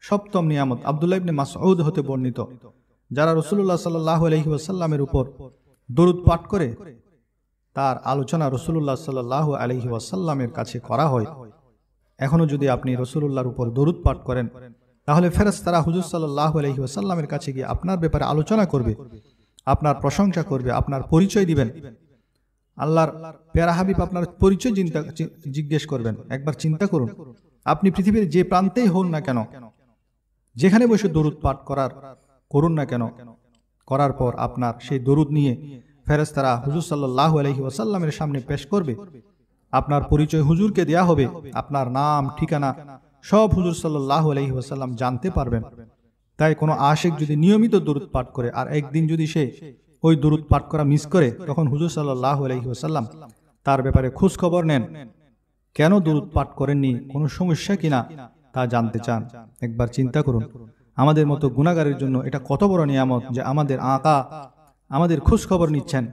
সপ্তম নিয়ামত আব্দুল্লাহ ইবনে মাসউদ হতে বর্ণিত, যারা রাসূলুল্লাহ সাল্লাল্লাহু আলাইহি ওয়াসাল্লামের উপর দরুদ পাঠ করে তার আলোচনা রাসূলুল্লাহ সাল্লাল্লাহু আলাইহি ওয়াসাল্লামের কাছে করা হয়। এখনো যদি আপনি রাসূলুল্লাহর উপর দরুদ পাঠ করেন, তাহলে ফেরেশতারা হুজুর সাল্লাল্লাহু আলাইহি ওয়াসাল্লামের কাছে গিয়ে আপনার ব্যাপারে আলোচনা করবে, আপনার প্রশংসা করবে, আপনার পরিচয় দিবেন। আল্লাহর প্যারা হাবিব আপনার পরিচয় জিজ্ঞেস করবেন। একবার চিন্তা করুন, আপনি পৃথিবীর যে প্রান্তেই হন না কেন, যেখানে বসে দরুদ পাঠ করুন না কেন, করার পর আপনার সেই দরুদ নিয়ে ফেরেশতারা হুজুর সাল্লাল্লাহু আলাইহি ওয়াসাল্লামের সামনে পেশ করবে। আপনার পরিচয় হুজুরকে দেয়া হবে, আপনার নাম ঠিকানা সব হুজুর সাল্লাল্লাহু আলাইহি ওয়াসাল্লাম জানতে পারবেন। তাই কোনো আশিক যদি নিয়মিত দরুদ পাঠ করে আর একদিন যদি সে ওই দরুদ পাঠ করা মিস করে, তখন হুজুর সাল্লাল্লাহু আলাইহি ওয়াসাল্লাম তার ব্যাপারে খোঁজ খবর নেন, কেন দরুদ পাঠ করেননি, কোনো সমস্যা কিনা তা জানতে চান। একবার চিন্তা করুন, আমাদের মতো গুনাহগারের জন্য এটা কত বড় নিয়ামত যে আমাদের আকা আমাদের খোঁজ খবর নিচ্ছেন।